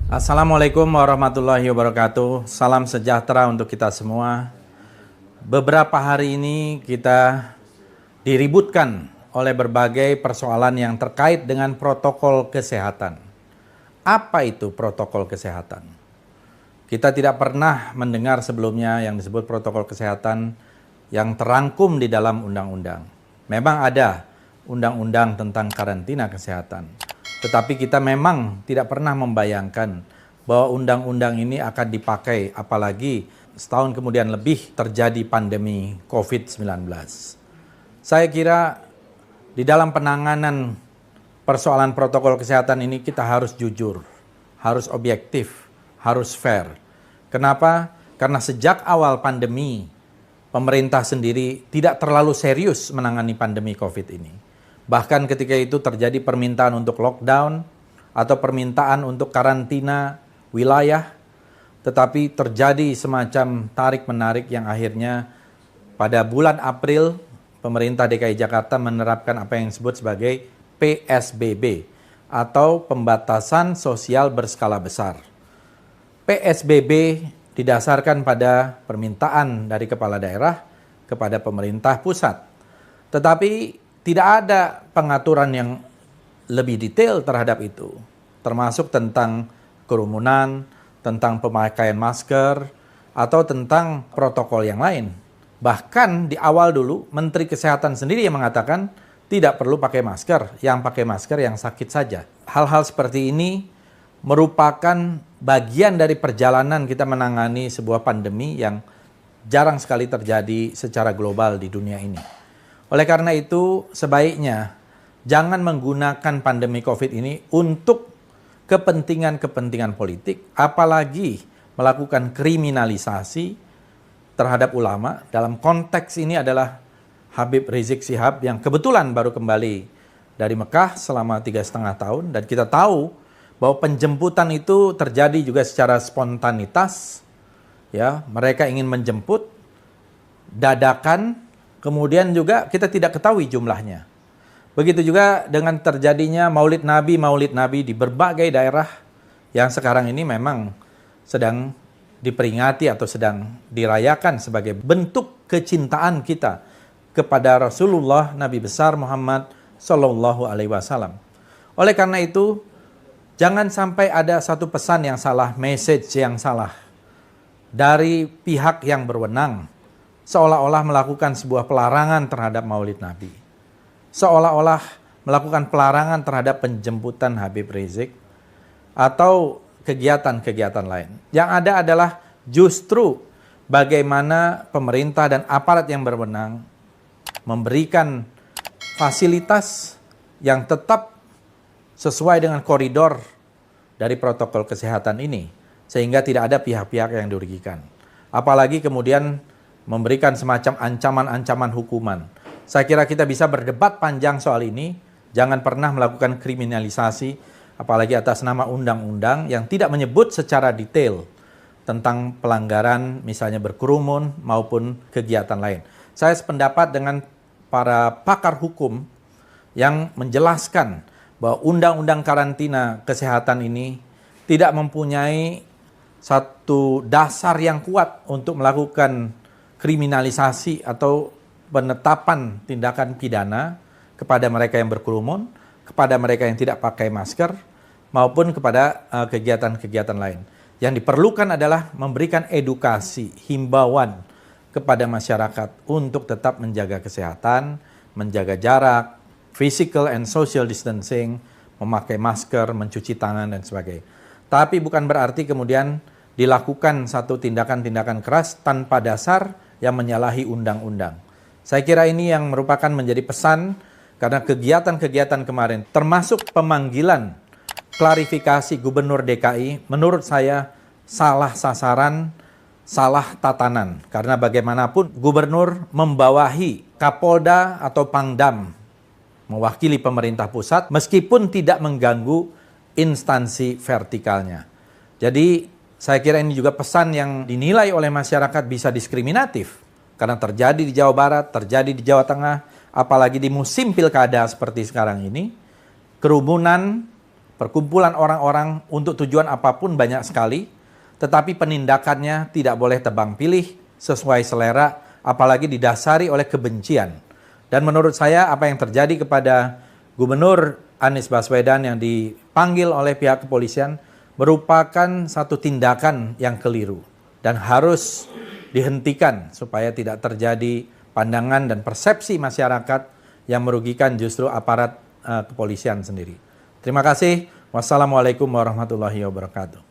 Assalamualaikum warahmatullahi wabarakatuh. Salam sejahtera untuk kita semua. Beberapa hari ini kita diributkan oleh berbagai persoalan yang terkait dengan protokol kesehatan. Apa itu protokol kesehatan? Kita tidak pernah mendengar sebelumnya yang disebut protokol kesehatan yang terangkum di dalam undang-undang. Memang ada undang-undang tentang karantina kesehatan. Tetapi kita memang tidak pernah membayangkan bahwa undang-undang ini akan dipakai, apalagi setahun kemudian lebih terjadi pandemi COVID-19. Saya kira di dalam penanganan persoalan protokol kesehatan ini kita harus jujur, harus objektif, harus fair. Kenapa? Karena sejak awal pandemi, pemerintah sendiri tidak terlalu serius menangani pandemi COVID ini. Bahkan ketika itu terjadi permintaan untuk lockdown atau permintaan untuk karantina wilayah, tetapi terjadi semacam tarik-menarik yang akhirnya pada bulan April pemerintah DKI Jakarta menerapkan apa yang disebut sebagai PSBB atau pembatasan sosial berskala besar. PSBB didasarkan pada permintaan dari kepala daerah kepada pemerintah pusat. Tetapi tidak ada pengaturan yang lebih detail terhadap itu, termasuk tentang kerumunan, tentang pemakaian masker, atau tentang protokol yang lain. Bahkan di awal dulu, Menteri Kesehatan sendiri yang mengatakan tidak perlu pakai masker, yang pakai masker yang sakit saja. Hal-hal seperti ini merupakan bagian dari perjalanan kita menangani sebuah pandemi yang jarang sekali terjadi secara global di dunia ini. Oleh karena itu, sebaiknya jangan menggunakan pandemi COVID ini untuk kepentingan-kepentingan politik, apalagi melakukan kriminalisasi terhadap ulama. Dalam konteks ini adalah Habib Rizik Syihab yang kebetulan baru kembali dari Mekah selama 3,5 tahun. Dan kita tahu bahwa penjemputan itu terjadi juga secara spontanitas. Ya, mereka ingin menjemput dadakan. Kemudian juga kita tidak ketahui jumlahnya. Begitu juga dengan terjadinya Maulid Nabi di berbagai daerah yang sekarang ini memang sedang diperingati atau sedang dirayakan sebagai bentuk kecintaan kita kepada Rasulullah Nabi besar Muhammad Sallallahu Alaihi Wasallam. Oleh karena itu, jangan sampai ada satu pesan yang salah, message yang salah dari pihak yang berwenang, seolah-olah melakukan sebuah pelarangan terhadap Maulid Nabi. Seolah-olah melakukan pelarangan terhadap penjemputan Habib Rizik atau kegiatan-kegiatan lain. Yang ada adalah justru bagaimana pemerintah dan aparat yang berwenang memberikan fasilitas yang tetap sesuai dengan koridor dari protokol kesehatan ini, sehingga tidak ada pihak-pihak yang dirugikan. Apalagi kemudian memberikan semacam ancaman-ancaman hukuman. Saya kira kita bisa berdebat panjang soal ini. Jangan pernah melakukan kriminalisasi, apalagi atas nama undang-undang yang tidak menyebut secara detail tentang pelanggaran, misalnya berkerumun maupun kegiatan lain. Saya sependapat dengan para pakar hukum yang menjelaskan bahwa undang-undang karantina kesehatan ini tidak mempunyai satu dasar yang kuat untuk melakukan kriminalisasi atau penetapan tindakan pidana kepada mereka yang berkerumun, kepada mereka yang tidak pakai masker, maupun kepada kegiatan-kegiatan lain. Yang diperlukan adalah memberikan edukasi, himbauan kepada masyarakat untuk tetap menjaga kesehatan, menjaga jarak, physical and social distancing, memakai masker, mencuci tangan, dan sebagainya. Tapi bukan berarti kemudian dilakukan satu tindakan-tindakan keras tanpa dasar yang menyalahi undang-undang. Saya kira ini yang merupakan menjadi pesan, karena kegiatan-kegiatan kemarin, termasuk pemanggilan klarifikasi Gubernur DKI, menurut saya salah sasaran, salah tatanan. Karena bagaimanapun Gubernur membawahi Kapolda atau Pangdam, mewakili pemerintah pusat, meskipun tidak mengganggu instansi vertikalnya. Jadi saya kira ini juga pesan yang dinilai oleh masyarakat bisa diskriminatif. Karena terjadi di Jawa Barat, terjadi di Jawa Tengah, apalagi di musim pilkada seperti sekarang ini, kerumunan perkumpulan orang-orang untuk tujuan apapun banyak sekali, tetapi penindakannya tidak boleh tebang pilih sesuai selera, apalagi didasari oleh kebencian. Dan menurut saya apa yang terjadi kepada Gubernur Anies Baswedan yang dipanggil oleh pihak kepolisian merupakan satu tindakan yang keliru dan harus dihentikan supaya tidak terjadi pandangan dan persepsi masyarakat yang merugikan justru aparat kepolisian sendiri. Terima kasih. Wassalamualaikum warahmatullahi wabarakatuh.